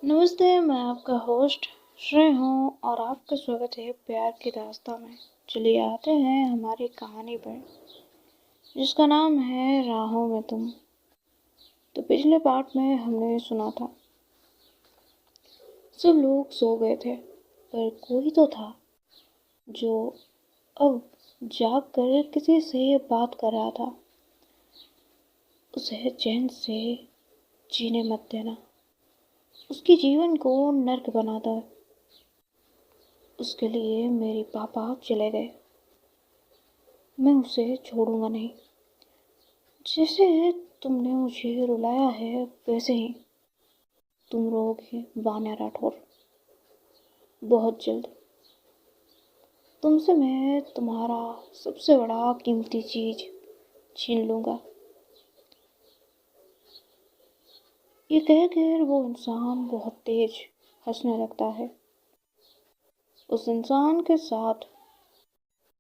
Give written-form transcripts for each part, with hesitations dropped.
नमस्ते, मैं आपका होस्ट श्रेय हूँ और आपका स्वागत है प्यार की दास्तां में। चलिए आते हैं हमारी कहानी पर, जिसका नाम है राहों में तुम। तो पिछले पार्ट में हमने सुना था, सब लोग सो गए थे, पर कोई तो था जो अब जाग कर किसी से बात कर रहा था। उसे चैन से जीने मत देना, उसके जीवन को नर्क बना दो। उसके लिए मेरे पापा चले गए, मैं उसे छोड़ूंगा नहीं। जैसे तुमने मुझे रुलाया है वैसे ही तुम रोओगे वान्या राठौर। बहुत जल्द तुमसे मैं तुम्हारा सबसे बड़ा कीमती चीज छीन लूंगा। ये कहकर वो इंसान बहुत तेज हंसने लगता है। उस इंसान के साथ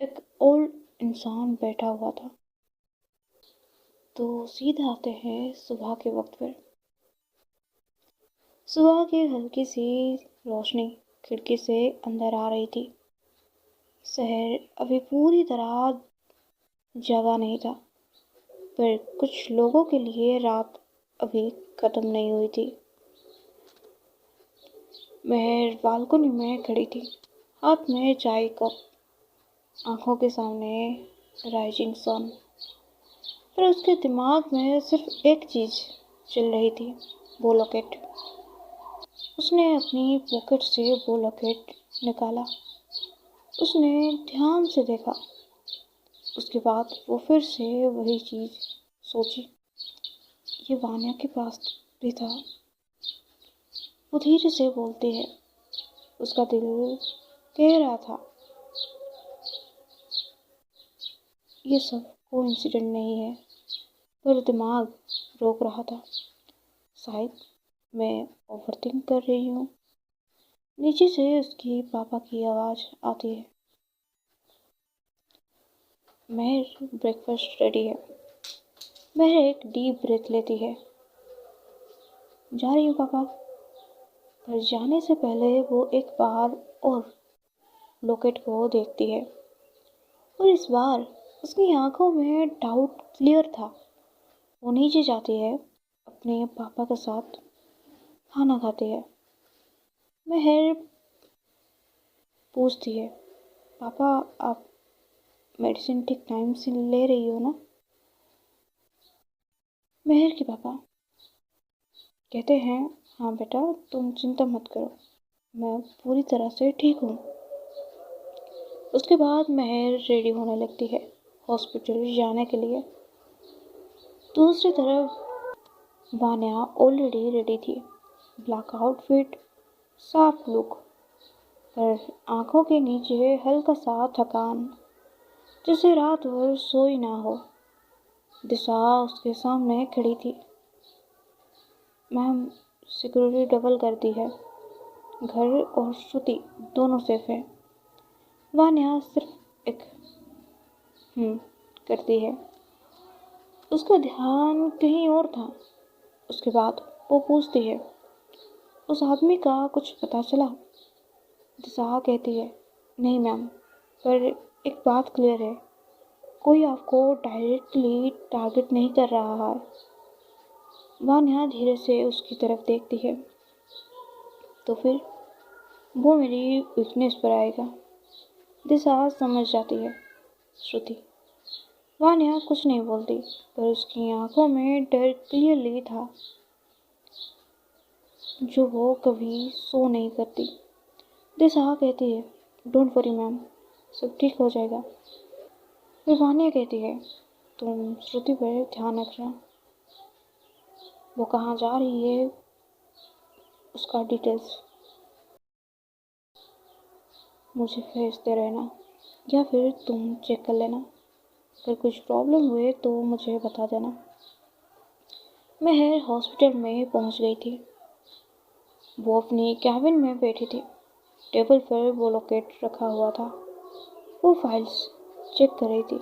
एक ओल्ड इंसान बैठा हुआ था। तो सीधे आते हैं सुबह के वक्त पर। सुबह की हल्की सी रोशनी खिड़की से अंदर आ रही थी। शहर अभी पूरी तरह जगा नहीं था, पर कुछ लोगों के लिए रात अभी खत्म नहीं हुई थी। महर बालकनी में खड़ी थी, हाथ में चाय कप, आंखों के सामने राइजिंग सन। पर उसके दिमाग में सिर्फ एक चीज चल रही थी, वो लॉकेट। उसने अपनी पॉकेट से वो लॉकेट निकाला। उसने ध्यान से देखा। उसके बाद वो फिर से वही चीज सोची। ये वान्या के पास भी था। वो धीरे से बोलती है। उसका दिल कह रहा था, ये सब कोइंसिडेंट नहीं है, पर दिमाग रोक रहा था। शायद मैं ओवरथिंक कर रही हूँ। नीचे से उसकी पापा की आवाज आती है, महर ब्रेकफास्ट रेडी है। महर एक डीप ब्रेथ लेती है। जा रही हूँ पापा। पर जाने से पहले वो एक बार और लॉकेट को देखती है, और इस बार उसकी आंखों में डाउट क्लियर था। वो नीचे जाती है, अपने पापा के साथ खाना खाती है। महर पूछती है, पापा आप मेडिसिन ठीक टाइम से ले रही हो ना? महर के पापा कहते हैं, हाँ बेटा तुम चिंता मत करो, मैं पूरी तरह से ठीक हूँ। उसके बाद महर रेडी होने लगती है हॉस्पिटल जाने के लिए। दूसरी तरफ वान्या ऑलरेडी रेडी थी। ब्लैक आउटफिट, साफ लुक, पर आंखों के नीचे हल्का सा थकान, जैसे रात भर सोई ना हो। दिशा उसके सामने खड़ी थी। मैम सिक्योरिटी डबल कर दी है, घर और श्रुति दोनों सेफ है। वान्या सिर्फ एक करती है। उसका ध्यान कहीं और था। उसके बाद वो पूछती है, उस आदमी का कुछ पता चला? दिशा कहती है, नहीं मैम, पर एक बात क्लियर है, कोई आपको डायरेक्टली टारगेट नहीं कर रहा है। वान्या धीरे से उसकी तरफ देखती है। तो फिर वो मेरी वीकनेस पर आएगा। दिशा समझ जाती है। श्रुति। वान्या कुछ नहीं बोलती, पर उसकी आंखों में डर क्लियरली था, जो वो कभी शो नहीं करती। दिशा कहती है, डोंट वरी मैम, सब ठीक हो जाएगा। फिर वान्या कहती है, तुम श्रुति पर ध्यान रखना, वो कहाँ जा रही है उसका डिटेल्स मुझे भेजते रहना, या फिर तुम चेक कर लेना। अगर कुछ प्रॉब्लम हुए तो मुझे बता देना। महर हॉस्पिटल में पहुंच गई थी। वो अपनी कैबिन में बैठी थी। टेबल पर वो लॉकेट रखा हुआ था। वो फाइल्स चेक कर रही थी,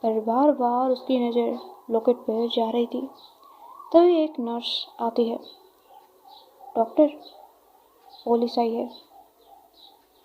पर बार बार उसकी नज़र लॉकेट पर जा रही थी। तभी एक नर्स आती है। डॉक्टर, पुलिस आई है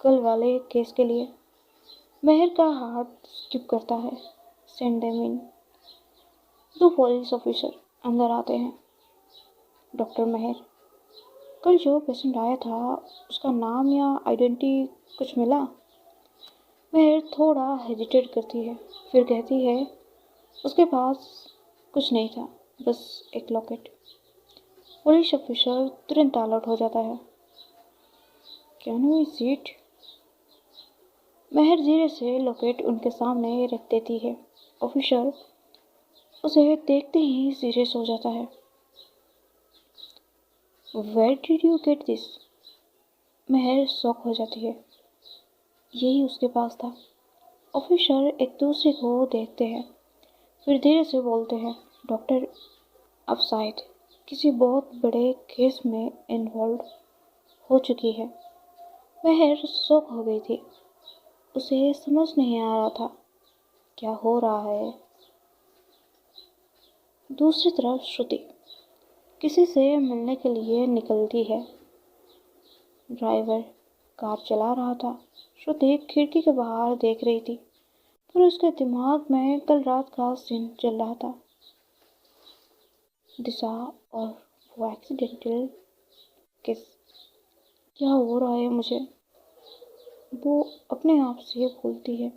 कल वाले केस के लिए। मेहर का हार्ट स्किप करता है। Send them in. 2 police officer अंदर आते हैं। डॉक्टर मेहर, कल जो पेशेंट आया था उसका नाम या आइडेंटिटी कुछ मिला? मेहर थोड़ा हेजिटेट करती है, फिर कहती है उसके पास कुछ नहीं था, बस एक लॉकेट। पुलिस ऑफिसर तुरंत अलर्ट हो जाता है। Can we see it? Mehar धीरे से लॉकेट उनके सामने रख देती है। ऑफिसर उसे देखते ही सीरियस हो जाता है। Where did you get this? मेहर शॉक हो जाती है। यही उसके पास था। ऑफिसर एक दूसरे को देखते हैं, फिर धीरे से बोलते हैं, डॉक्टर, अब शायद किसी बहुत बड़े केस में इन्वॉल्व हो चुकी है। मेहर शॉक हो गई थी। उसे समझ नहीं आ रहा था क्या हो रहा है। दूसरी तरफ श्रुति किसी से मिलने के लिए निकलती है। ड्राइवर कार चला रहा था। श्रुति खिड़की के बाहर देख रही थी, पर उसके दिमाग में कल रात का सीन चल रहा था। दिशा और वो एक्सीडेंटल किस। क्या हो रहा है मुझे, वो अपने आप से बोलती है।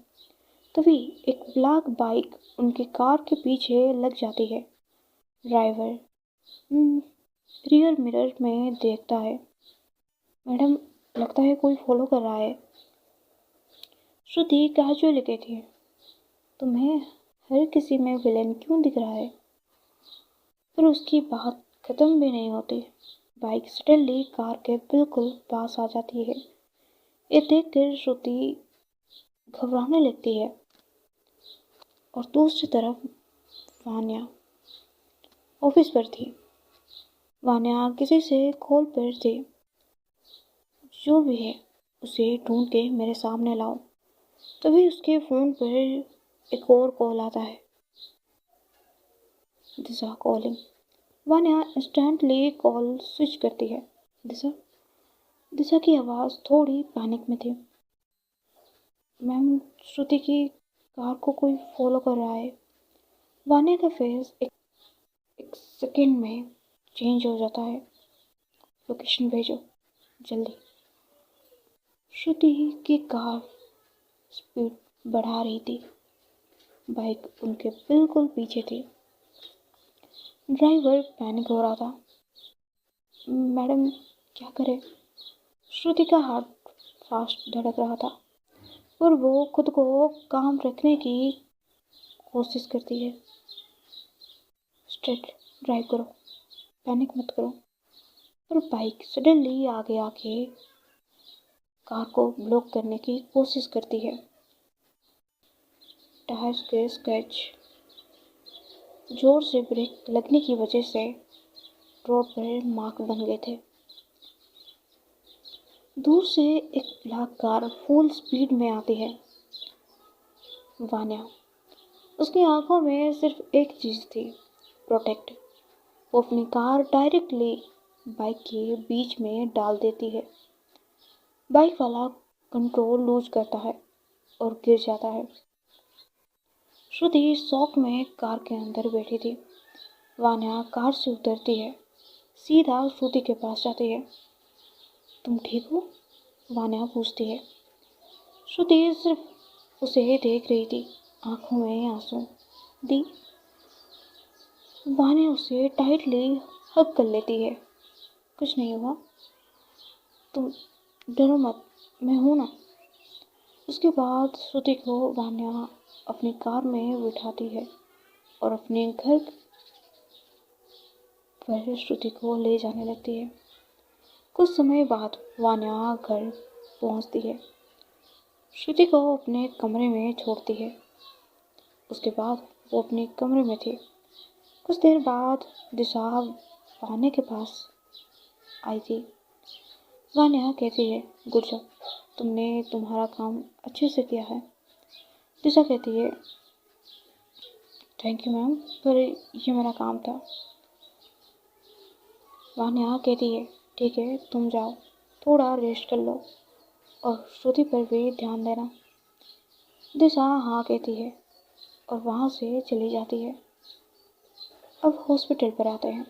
तभी एक ब्लैक बाइक उनकी कार के पीछे लग जाती है। ड्राइवर रियर मिरर में देखता है। मैडम, लगता है कोई फॉलो कर रहा है। श्रुति कैजुअली कहती है, तुम्हें हर किसी में विलेन क्यों दिख रहा है? पर उसकी बात खत्म भी नहीं होती। बाइक सडनली कार के बिल्कुल पास आ जाती है। ये देखकर श्रुति घबराने लगती है। और दूसरी तरफ वान्या ऑफिस पर थी। वान्या किसी से कॉल पर थी। जो भी है उसे ढूंढ के मेरे सामने लाओ। तभी उसके फ़ोन पर एक और कॉल आता है। Disha calling. Vanya instantly call switch करती है। दिशा। दिशा की आवाज़ थोड़ी पैनिक में थी। मैम, श्रुति की कार को कोई फॉलो कर रहा है। वान्या का फेस एक सेकेंड में चेंज हो जाता है। लोकेशन भेजो जल्दी। श्रुति की कार स्पीड बढ़ा रही थी। बाइक उनके बिल्कुल पीछे थी। ड्राइवर पैनिक हो रहा था। मैडम, क्या करें? श्रुति का हार्ट फास्ट धड़क रहा था, और वो खुद को काम रखने की कोशिश करती है। स्ट्रेट ड्राइव करो, पैनिक मत करो। और बाइक सडनली आगे आके कार को ब्लॉक करने की कोशिश करती है। टायर्स के स्क्रैच जोर से ब्रेक लगने की वजह से रोड पर मार्क बन गए थे। दूर से एक ब्लैक कार फुल स्पीड में आती है। वान्या, उसकी आंखों में सिर्फ एक चीज थी, प्रोटेक्ट। वो अपनी कार डायरेक्टली बाइक के बीच में डाल देती है। बाइक वाला कंट्रोल लूज करता है और गिर जाता है। श्रुति शॉक में कार के अंदर बैठी थी। वान्या कार से उतरती है, सीधा श्रुति के पास जाती है। तुम ठीक हो? वान्या पूछती है। श्रुति सिर्फ उसे देख रही थी, आंखों में आंसू। दी। वान्या उसे टाइटली हग कर लेती है। कुछ नहीं हुआ, तुम डरो मत, मैं हूं ना। उसके बाद श्रुति को वान्या अपनी कार में बिठाती है और अपने घर पर श्रुति को ले जाने लगती है। कुछ समय बाद वान्या घर पहुंचती है। श्रुति को अपने कमरे में छोड़ती है। उसके बाद वो अपने कमरे में थी। कुछ देर बाद दिशा वान्या के पास आई थी। वान्या कहती है, गुड जॉब, तुमने तुम्हारा काम अच्छे से किया है। दिशा कहती है, थैंक यू मैम, पर ये मेरा काम था। वान्या कहती है, ठीक है, तुम जाओ, थोड़ा रेस्ट कर लो और श्रुति पर भी ध्यान देना। दिशा हाँ कहती है और वहाँ से चली जाती है। अब हॉस्पिटल पर आते हैं।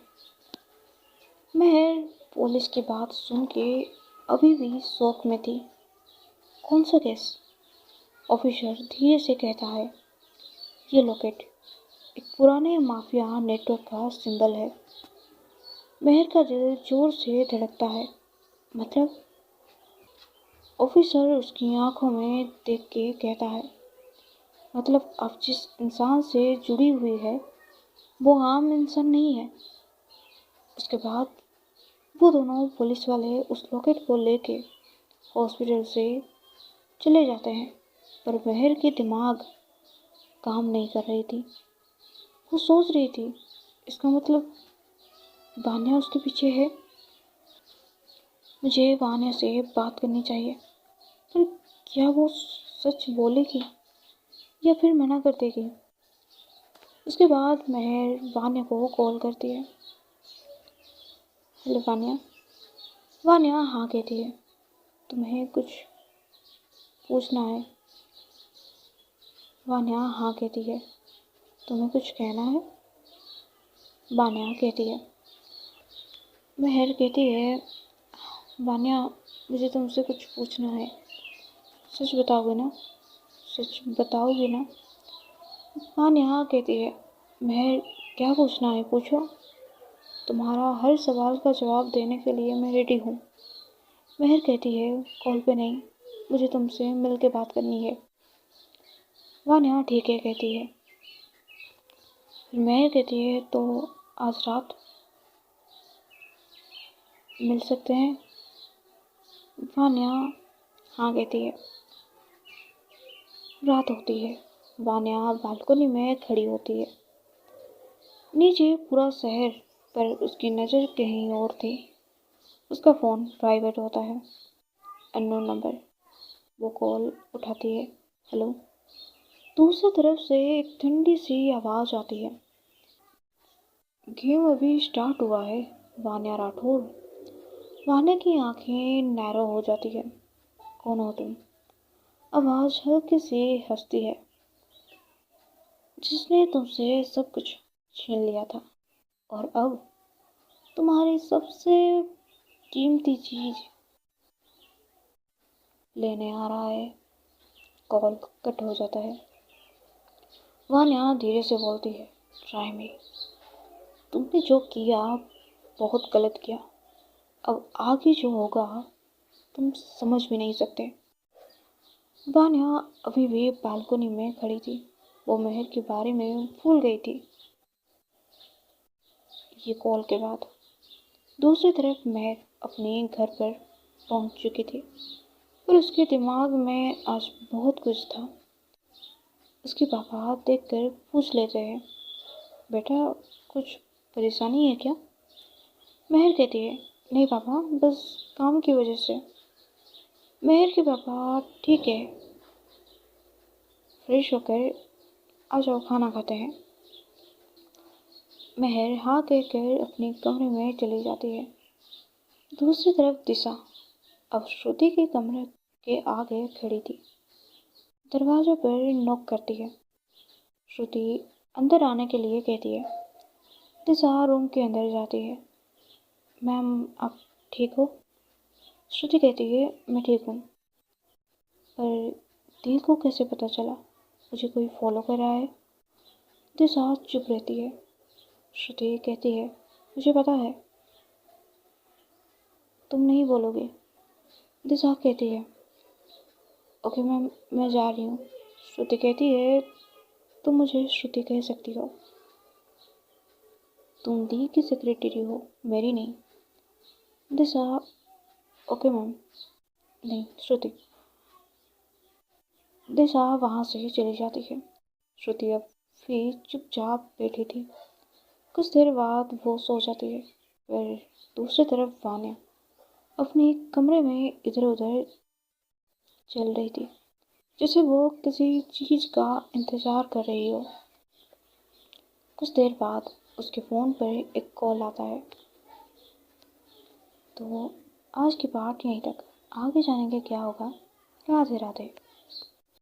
महर पुलिस की बात सुन के अभी भी शौक में थी। कौन सा केस? ऑफिसर धीरे से कहता है, ये लॉकेट एक पुराने माफिया नेटवर्क का सिंबल है। महर का दिल जोर से धड़कता है। मतलब? ऑफिसर उसकी आंखों में देख के कहता है, मतलब आप जिस इंसान से जुड़ी हुई है वो आम इंसान नहीं है। उसके बाद वो दोनों पुलिस वाले उस लॉकेट को लेके हॉस्पिटल से चले जाते हैं। पर महर की दिमाग काम नहीं कर रही थी। वो सोच रही थी, इसका मतलब वान्या उसके पीछे है। मुझे वान्या से बात करनी चाहिए, पर क्या वो सच बोलेगी या फिर मना कर देगी? उसके बाद महर वान्या को कॉल करती है। हेलो वान्या। वान्या हाँ कहती है। तुम्हें कुछ पूछना है? वान्या हाँ कहती है। तुम्हें कुछ कहना है? वान्या कहती है। महर कहती है, वान्या मुझे तुमसे कुछ पूछना है। सच बताओगे ना? सच बताओगे ना? वान्या कहती है। महर क्या पूछना है, पूछो। तुम्हारा हर सवाल का जवाब देने के लिए मैं रेडी हूँ। महर कहती है, कॉल पे नहीं, मुझे तुमसे मिल के बात करनी है। वान्या ठीक है कहती है। फिर महर कहती है, तो आज रात मिल सकते हैं? वान्या हाँ कहती है। रात होती है। वान्या बालकनी में खड़ी होती है। नीचे पूरा शहर, पर उसकी नज़र कहीं और थी। उसका फ़ोन प्राइवेट होता है। Unknown number. वो कॉल उठाती है। हेलो। दूसरी तरफ से एक ठंडी सी आवाज़ आती है। गेम अभी स्टार्ट हुआ है, वान्या राठौर। वान्या की आंखें नैरो हो जाती है। कौन हो तुम? आवाज़ हल्की सी हंसती है। जिसने तुमसे सब कुछ छीन लिया था और अब तुम्हारी सबसे कीमती चीज लेने आ रहा है। कॉल कट हो जाता है। वान्या धीरे से बोलती है, ट्राई मी। तुमने जो किया बहुत गलत किया। अब आगे जो होगा तुम समझ भी नहीं सकते। वान्या अभी भी बालकनी में खड़ी थी। वो महर के बारे में भूल गई थी। ये कॉल के बाद दूसरी तरफ महर अपने घर पर पहुंच चुकी थी, पर उसके दिमाग में आज बहुत कुछ था। उसके पापा देखकर पूछ लेते हैं, बेटा कुछ परेशानी है क्या? महर कहती है, नहीं पापा, बस काम की वजह से। महर के पापा, ठीक है, फ्रेश होकर आ जाओ, खाना खाते हैं। महर हाँ कहकर अपने कमरे में चली जाती है। दूसरी तरफ दिशा अब श्रुति के कमरे के आगे खड़ी थी। दरवाजे पर नॉक करती है। श्रुति अंदर आने के लिए कहती है। दिशा रूम के अंदर जाती है। मैम आप ठीक हो? श्रुति कहती है, मैं ठीक हूँ, पर दिल को कैसे पता चला मुझे कोई फॉलो कर रहा है? दिशा चुप रहती है। श्रुति कहती है, मुझे पता है। तुम नहीं बोलोगे? दिशा कहती है, ओके मैम, मैं जा रही हूँ। श्रुति कहती है, तुम मुझे श्रुति कह सकती हो। तुम दी की सेक्रेटरी हो, मेरी नहीं। दिशा, ओके मैम। नहीं, श्रुति। दिशा वहाँ से चली जाती है। श्रुति अब भी चुपचाप बैठी थी। कुछ देर बाद वो सो जाती है। फिर दूसरी तरफ वान्या अपने कमरे में इधर उधर चल रही थी, जैसे वो किसी चीज़ का इंतज़ार कर रही हो। कुछ देर बाद उसके फ़ोन पर एक कॉल आता है। तो आज की पार्ट यहीं तक, आगे जाने के क्या होगा। राधे राधे।